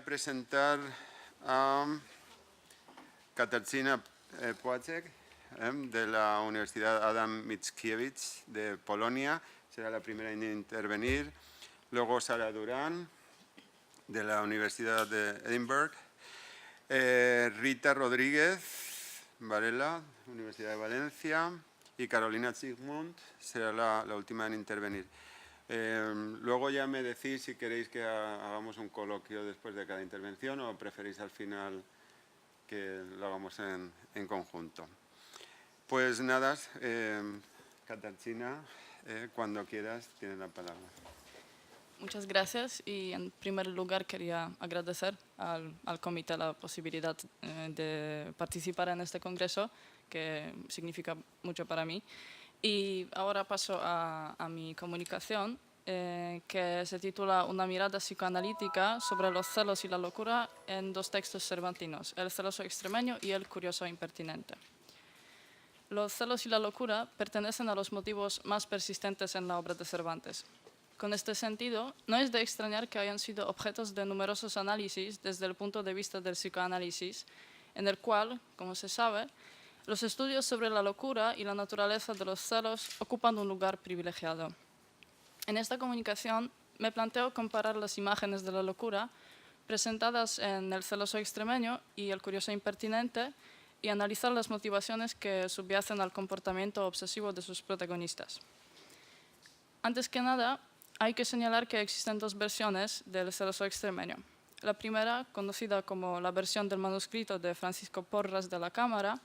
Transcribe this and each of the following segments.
a presentar a Katarzyna Płaczek, de la Universidad Adam Mickiewicz de Polonia. Será la primera en intervenir. Luego Sara Durán, de la Universidad de Edinburgh. Rita Rodríguez Varela, Universidad de Valencia. Y Carolina Zygmunt será la última en intervenir. Luego ya me decís si queréis que hagamos un coloquio después de cada intervención o preferís al final que lo hagamos en conjunto. Pues nada, Katarzyna, cuando quieras, tienes la palabra. Muchas gracias y en primer lugar quería agradecer al comité la posibilidad de participar en este congreso, que significa mucho para mí. Y ahora paso a mi comunicación, que se titula Una mirada psicoanalítica sobre los celos y la locura en dos textos cervantinos, El celoso extremeño y El curioso impertinente. Los celos y la locura pertenecen a los motivos más persistentes en la obra de Cervantes. Con este sentido, no es de extrañar que hayan sido objetos de numerosos análisis desde el punto de vista del psicoanálisis, en el cual, como se sabe, los estudios sobre la locura y la naturaleza de los celos ocupan un lugar privilegiado. En esta comunicación me planteo comparar las imágenes de la locura presentadas en El celoso extremeño y El curioso impertinente y analizar las motivaciones que subyacen al comportamiento obsesivo de sus protagonistas. Antes que nada, hay que señalar que existen dos versiones del celoso extremeño. La primera, conocida como la versión del manuscrito de Francisco Porras de la Cámara,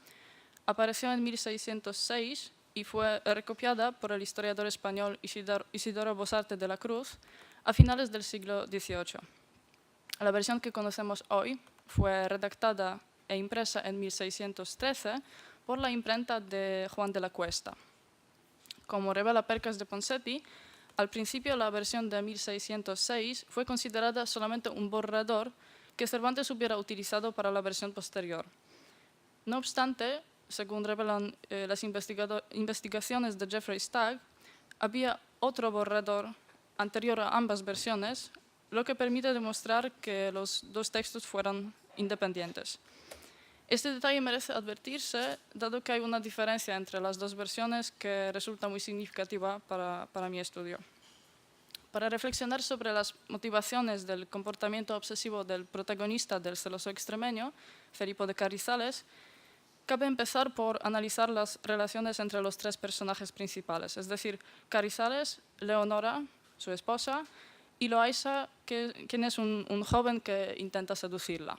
apareció en 1606 y fue recopiada por el historiador español Isidoro Bosarte de la Cruz a finales del siglo XVIII. La versión que conocemos hoy fue redactada e impresa en 1613 por la imprenta de Juan de la Cuesta. Como revela Percas de Ponseti, al principio la versión de 1606 fue considerada solamente un borrador que Cervantes hubiera utilizado para la versión posterior. No obstante, según revelan las investigaciones de Jeffrey Stagg, había otro borrador anterior a ambas versiones, lo que permite demostrar que los dos textos fueron independientes. Este detalle merece advertirse, dado que hay una diferencia entre las dos versiones que resulta muy significativa para mi estudio. Para reflexionar sobre las motivaciones del comportamiento obsesivo del protagonista del celoso extremeño, Felipo de Carrizales, cabe empezar por analizar las relaciones entre los tres personajes principales, es decir, Carrizales, Leonora, su esposa, y Loaysa, quien es un joven que intenta seducirla.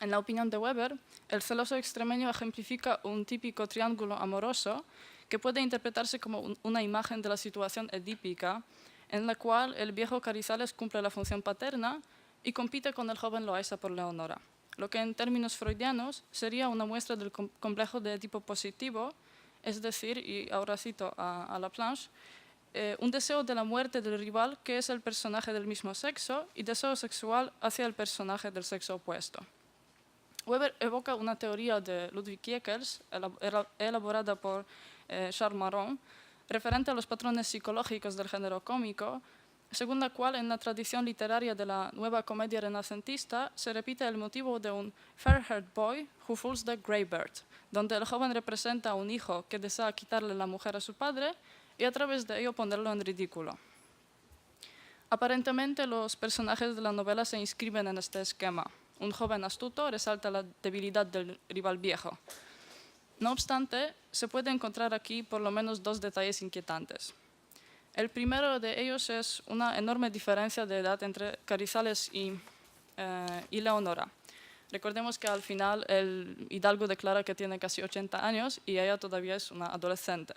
En la opinión de Weber, el celoso extremeño ejemplifica un típico triángulo amoroso que puede interpretarse como una imagen de la situación edípica en la cual el viejo Carrizales cumple la función paterna y compite con el joven Loaysa por Leonora, lo que en términos freudianos sería una muestra del complejo de tipo positivo, es decir, y ahora cito a Laplanche, un deseo de la muerte del rival que es el personaje del mismo sexo y deseo sexual hacia el personaje del sexo opuesto. Weber evoca una teoría de Ludwig Jekels, elaborada por Charles Maron, referente a los patrones psicológicos del género cómico, según la cual en la tradición literaria de la nueva comedia renacentista se repite el motivo de un fair-haired boy who fools the grey bird, donde el joven representa a un hijo que desea quitarle la mujer a su padre y a través de ello ponerlo en ridículo. Aparentemente los personajes de la novela se inscriben en este esquema. Un joven astuto resalta la debilidad del rival viejo. No obstante, se puede encontrar aquí por lo menos dos detalles inquietantes. El primero de ellos es una enorme diferencia de edad entre Carrizales y Leonora. Recordemos que al final el hidalgo declara que tiene casi 80 años y ella todavía es una adolescente.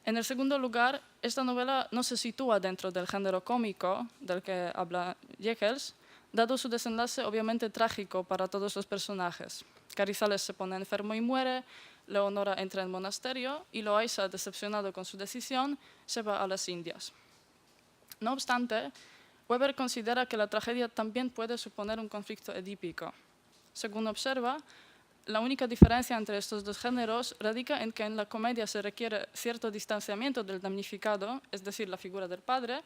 En el segundo lugar, esta novela no se sitúa dentro del género cómico del que habla Jekels, dado su desenlace obviamente trágico para todos los personajes. Carrizales se pone enfermo y muere, Leonora entra en monasterio y Loaysa, decepcionado con su decisión, se va a las Indias. No obstante, Weber considera que la tragedia también puede suponer un conflicto edípico. Según observa, la única diferencia entre estos dos géneros radica en que en la comedia se requiere cierto distanciamiento del damnificado, es decir, la figura del padre,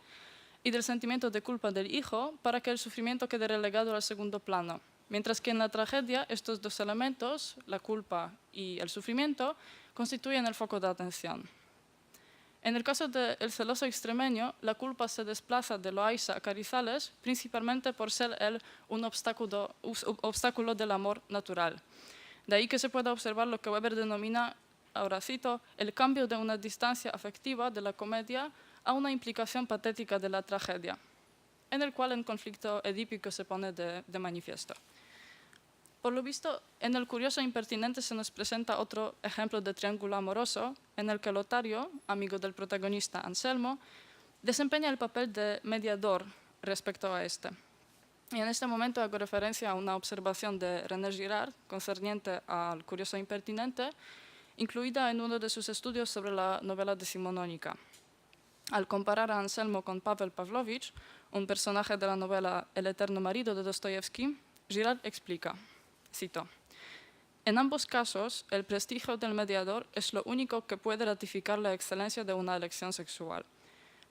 y del sentimiento de culpa del hijo para que el sufrimiento quede relegado al segundo plano. Mientras que en la tragedia estos dos elementos, la culpa y el sufrimiento, constituyen el foco de atención. En el caso del celoso extremeño, la culpa se desplaza de Loaysa a Carizales principalmente por ser él un obstáculo del amor natural. De ahí que se pueda observar lo que Weber denomina, ahora cito, el cambio de una distancia afectiva de la comedia a una implicación patética de la tragedia, en el cual el conflicto edípico se pone de manifiesto. Por lo visto, en el curioso e impertinente se nos presenta otro ejemplo de triángulo amoroso en el que Lotario, amigo del protagonista Anselmo, desempeña el papel de mediador respecto a este. Y en este momento hago referencia a una observación de René Girard concerniente al curioso e impertinente, incluida en uno de sus estudios sobre la novela decimonónica. Al comparar a Anselmo con Pavel Pavlovich, un personaje de la novela El eterno marido de Dostoyevsky, Girard explica, cito, en ambos casos, el prestigio del mediador es lo único que puede ratificar la excelencia de una elección sexual.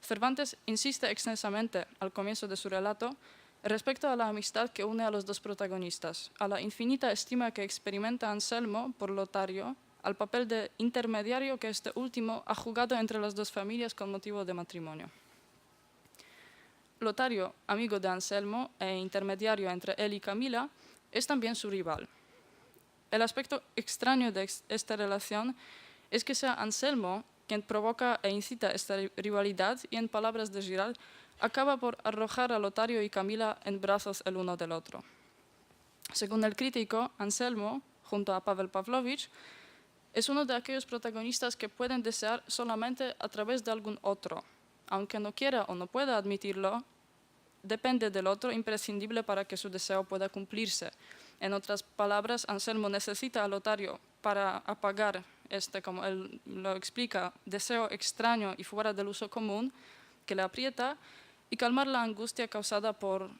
Cervantes insiste extensamente al comienzo de su relato respecto a la amistad que une a los dos protagonistas, a la infinita estima que experimenta Anselmo por Lotario, al papel de intermediario que este último ha jugado entre las dos familias con motivo de matrimonio. Lotario, amigo de Anselmo e intermediario entre él y Camila, es también su rival. El aspecto extraño de esta relación es que sea Anselmo quien provoca e incita esta rivalidad y, en palabras de Girard, acaba por arrojar a Lotario y Camila en brazos el uno del otro. Según el crítico, Anselmo, junto a Pavel Pavlovich, es uno de aquellos protagonistas que pueden desear solamente a través de algún otro. Aunque no quiera o no pueda admitirlo, depende del otro imprescindible para que su deseo pueda cumplirse. En otras palabras, Anselmo necesita a Lotario para apagar este, como él lo explica, deseo extraño y fuera del uso común que le aprieta y calmar la angustia causada por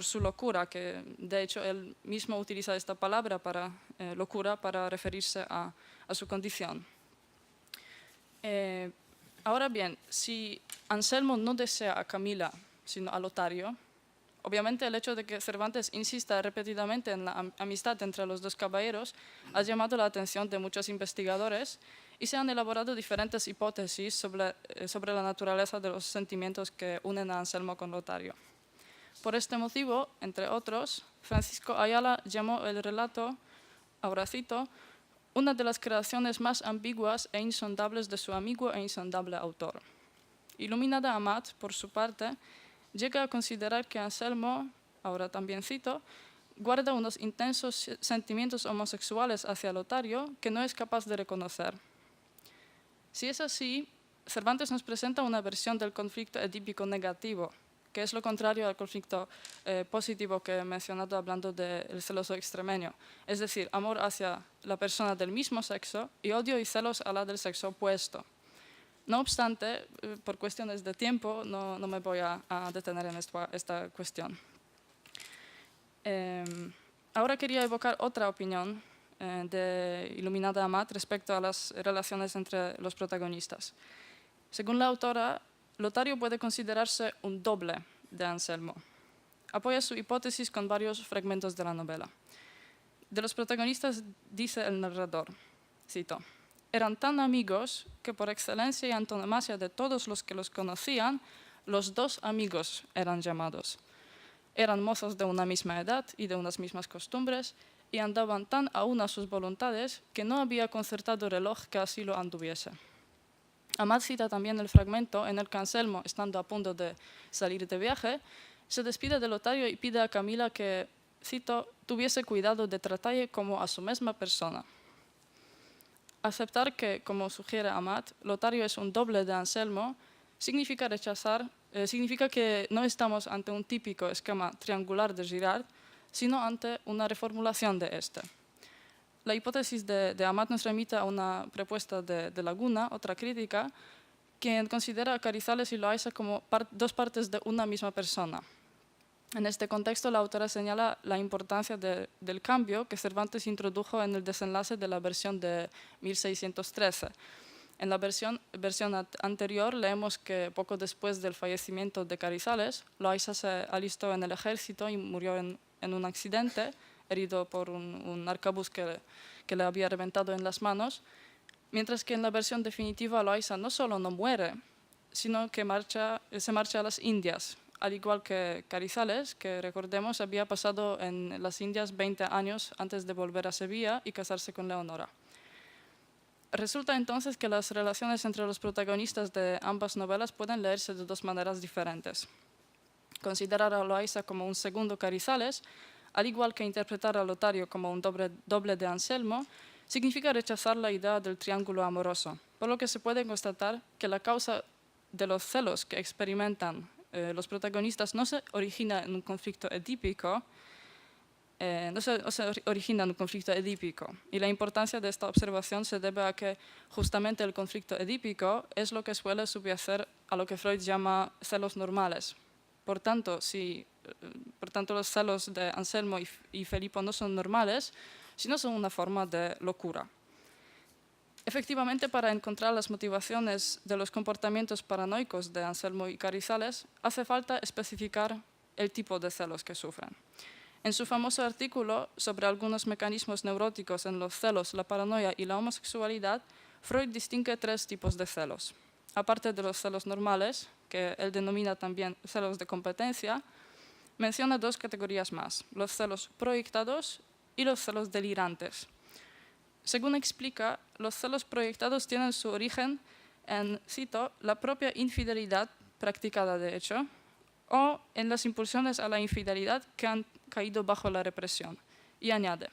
su locura, que de hecho él mismo utiliza esta palabra para locura para referirse a su condición. Ahora bien, si Anselmo no desea a Camila, sino a Lotario, obviamente el hecho de que Cervantes insista repetidamente en la amistad entre los dos caballeros ha llamado la atención de muchos investigadores y se han elaborado diferentes hipótesis sobre la naturaleza de los sentimientos que unen a Anselmo con Lotario. Por este motivo, entre otros, Francisco Ayala llamó el relato, ahora cito, una de las creaciones más ambiguas e insondables de su amigo e insondable autor. Iluminada Amat, por su parte, llega a considerar que Anselmo, ahora también cito, guarda unos intensos sentimientos homosexuales hacia Lotario que no es capaz de reconocer. Si es así, Cervantes nos presenta una versión del conflicto edípico negativo, que es lo contrario al conflicto positivo que he mencionado hablando del celoso extremeño, es decir, amor hacia la persona del mismo sexo y odio y celos a la del sexo opuesto. No obstante, por cuestiones de tiempo, no me voy a detener en esta cuestión. Ahora quería evocar otra opinión de Iluminada Amat respecto a las relaciones entre los protagonistas. Según la autora, Lotario puede considerarse un doble de Anselmo. Apoya su hipótesis con varios fragmentos de la novela. De los protagonistas dice el narrador, cito, eran tan amigos que por excelencia y antonomasia de todos los que los conocían, los dos amigos eran llamados. Eran mozos de una misma edad y de unas mismas costumbres y andaban tan a una sus voluntades que no había concertado reloj que así lo anduviese. Amat cita también el fragmento en el que Anselmo, estando a punto de salir de viaje, se despide de Lotario y pide a Camila que, cito, tuviese cuidado de tratarle como a su misma persona. Aceptar que, como sugiere Amat, Lotario es un doble de Anselmo significa que no estamos ante un típico esquema triangular de Girard, sino ante una reformulación de este. La hipótesis de Amat nos remite a una propuesta de Laguna, otra crítica, quien considera a Carizales y Loaysa como dos partes de una misma persona. En este contexto, la autora señala la importancia del cambio que Cervantes introdujo en el desenlace de la versión de 1613. En la versión anterior leemos que poco después del fallecimiento de Carrizales, Loayza se alistó en el ejército y murió en un accidente, herido por un arcabuz que le había reventado en las manos, mientras que en la versión definitiva Loayza no solo no muere, sino que se marcha a las Indias, al igual que Carrizales, que recordemos había pasado en las Indias 20 años antes de volver a Sevilla y casarse con Leonora. Resulta entonces que las relaciones entre los protagonistas de ambas novelas pueden leerse de dos maneras diferentes. Considerar a Loayza como un segundo Carrizales, al igual que interpretar a Lotario como un doble de Anselmo, significa rechazar la idea del triángulo amoroso, por lo que se puede constatar que la causa de los celos que experimentan los protagonistas no se origina en un conflicto edípico, y la importancia de esta observación se debe a que justamente el conflicto edípico es lo que suele subyacer a lo que Freud llama celos normales. Por tanto, los celos de Anselmo y Felipo no son normales, sino son una forma de locura. Efectivamente, para encontrar las motivaciones de los comportamientos paranoicos de Anselmo y Carrizales, hace falta especificar el tipo de celos que sufren. En su famoso artículo sobre algunos mecanismos neuróticos en los celos, la paranoia y la homosexualidad, Freud distingue tres tipos de celos. Aparte de los celos normales, que él denomina también celos de competencia, menciona dos categorías más, los celos proyectados y los celos delirantes. Según explica, los celos proyectados tienen su origen en, cito, la propia infidelidad practicada de hecho, o en las impulsiones a la infidelidad que han caído bajo la represión. Y añade,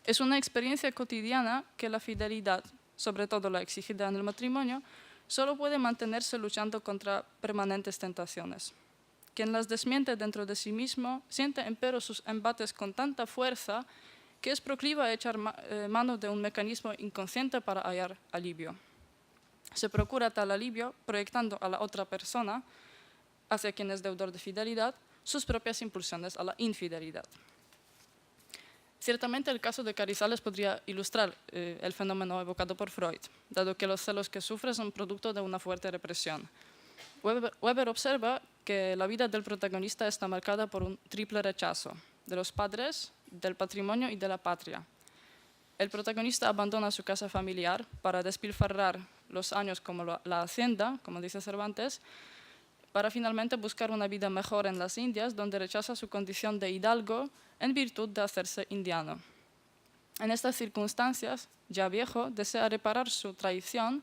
es una experiencia cotidiana que la fidelidad, sobre todo la exigida en el matrimonio, solo puede mantenerse luchando contra permanentes tentaciones. Quien las desmiente dentro de sí mismo siente empero sus embates con tanta fuerza que es proclive a echar mano de un mecanismo inconsciente para hallar alivio. Se procura tal alivio proyectando a la otra persona, hacia quien es deudor de fidelidad, sus propias impulsiones a la infidelidad. Ciertamente el caso de Carrizales podría ilustrar el fenómeno evocado por Freud, dado que los celos que sufre son producto de una fuerte represión. Weber observa que la vida del protagonista está marcada por un triple rechazo, de los padres, del patrimonio y de la patria. El protagonista abandona su casa familiar para despilfarrar los años como la hacienda, como dice Cervantes, para finalmente buscar una vida mejor en las Indias, donde rechaza su condición de hidalgo en virtud de hacerse indiano. En estas circunstancias, ya viejo, desea reparar su traición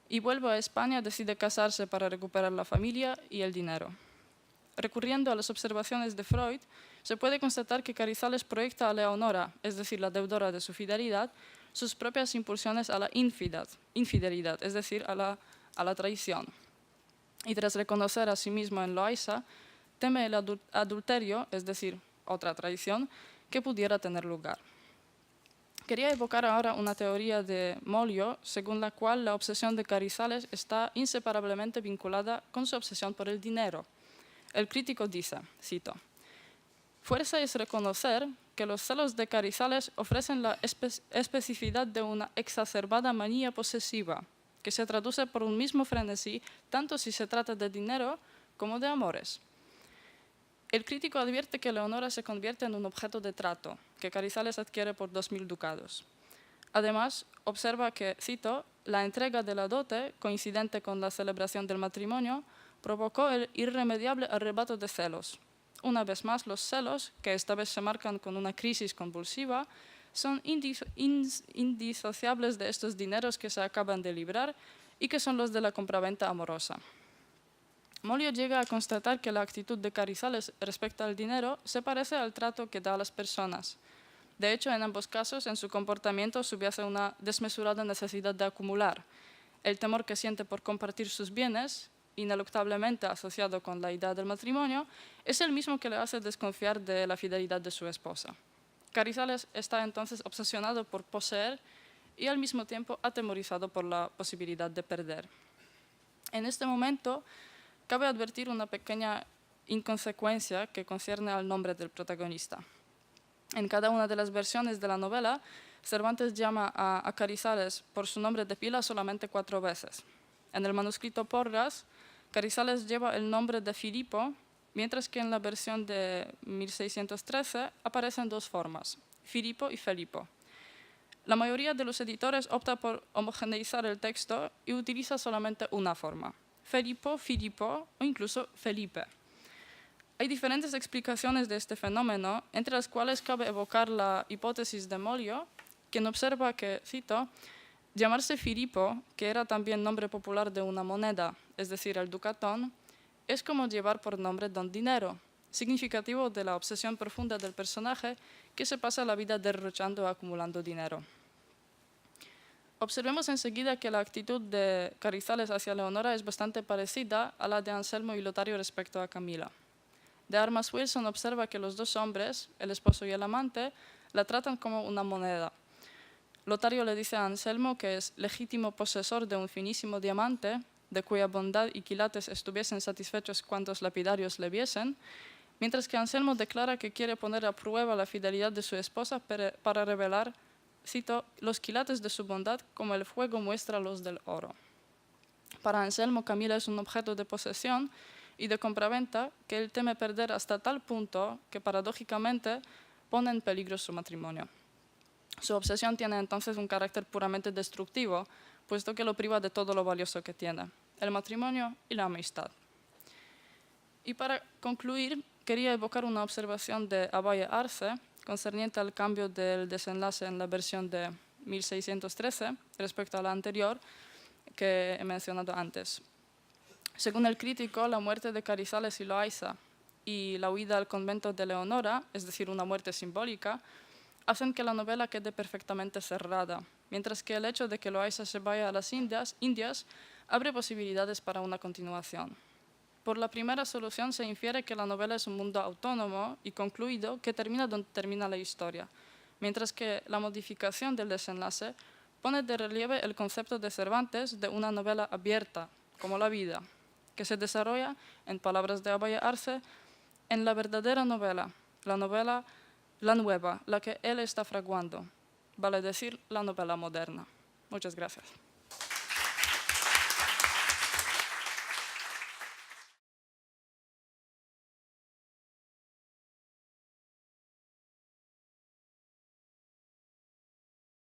y vuelve a España, decide casarse para recuperar la familia y el dinero. Recurriendo a las observaciones de Freud, se puede constatar que Carrizales proyecta a Leonora, es decir, la deudora de su fidelidad, sus propias impulsiones a la infidelidad, es decir, a la traición. Y tras reconocer a sí mismo en Loayza, teme el adulterio, es decir, otra traición, que pudiera tener lugar. Quería evocar ahora una teoría de Mollio, según la cual la obsesión de Carrizales está inseparablemente vinculada con su obsesión por el dinero. El crítico dice, cito, «Fuerza es reconocer que los celos de Carrizales ofrecen la especificidad de una exacerbada manía posesiva, que se traduce por un mismo frenesí, tanto si se trata de dinero como de amores». El crítico advierte que Leonora se convierte en un objeto de trato, que Carrizales adquiere por 2.000 ducados. Además, observa que, cito, «la entrega de la dote, coincidente con la celebración del matrimonio, provocó el irremediable arrebato de celos. Una vez más, los celos, que esta vez se marcan con una crisis convulsiva, son indisociables de estos dineros que se acaban de librar y que son los de la compraventa amorosa». Mollio llega a constatar que la actitud de Carrizales respecto al dinero se parece al trato que da a las personas. De hecho, en ambos casos, en su comportamiento subyace una desmesurada necesidad de acumular. El temor que siente por compartir sus bienes, ineluctablemente asociado con la idea del matrimonio, es el mismo que le hace desconfiar de la fidelidad de su esposa. Carrizales está entonces obsesionado por poseer y al mismo tiempo atemorizado por la posibilidad de perder. En este momento, cabe advertir una pequeña inconsecuencia que concierne al nombre del protagonista. En cada una de las versiones de la novela Cervantes llama a Carizales por su nombre de pila solamente 4 veces. En el manuscrito Porras, Carizales lleva el nombre de Filipo, mientras que en la versión de 1613 aparecen 2 formas, Filipo y Felipo. La mayoría de los editores opta por homogeneizar el texto y utiliza solamente una forma, Felipo, Filipo o incluso Felipe. Hay diferentes explicaciones de este fenómeno, entre las cuales cabe evocar la hipótesis de Molio, quien observa que, cito, llamarse Filipo, que era también nombre popular de una moneda, es decir, el ducatón, es como llevar por nombre don dinero, significativo de la obsesión profunda del personaje que se pasa la vida derrochando o acumulando dinero. Observemos enseguida que la actitud de Carizales hacia Leonora es bastante parecida a la de Anselmo y Lotario respecto a Camila. De Armas Wilson observa que los 2 hombres, el esposo y el amante, la tratan como una moneda. Lotario le dice a Anselmo que es legítimo posesor de un finísimo diamante, de cuya bondad y quilates estuviesen satisfechos cuantos lapidarios le viesen, mientras que Anselmo declara que quiere poner a prueba la fidelidad de su esposa para revelar, cito, los quilates de su bondad como el fuego muestra los del oro. Para Anselmo, Camila es un objeto de posesión y de compraventa que él teme perder hasta tal punto que paradójicamente pone en peligro su matrimonio. Su obsesión tiene entonces un carácter puramente destructivo, puesto que lo priva de todo lo valioso que tiene, el matrimonio y la amistad. Y para concluir, quería evocar una observación de Abaya Arce concerniente al cambio del desenlace en la versión de 1613 respecto a la anterior que he mencionado antes. Según el crítico, la muerte de Carizales y Loaysa y la huida al convento de Leonora, es decir, una muerte simbólica, hacen que la novela quede perfectamente cerrada, mientras que el hecho de que Loaysa se vaya a las Indias abre posibilidades para una continuación. Por la primera solución se infiere que la novela es un mundo autónomo y concluido que termina donde termina la historia, mientras que la modificación del desenlace pone de relieve el concepto de Cervantes de una novela abierta, como la vida, que se desarrolla, en palabras de Abaya Arce, en la verdadera novela, la nueva, la que él está fraguando, vale decir, la novela moderna. Muchas gracias.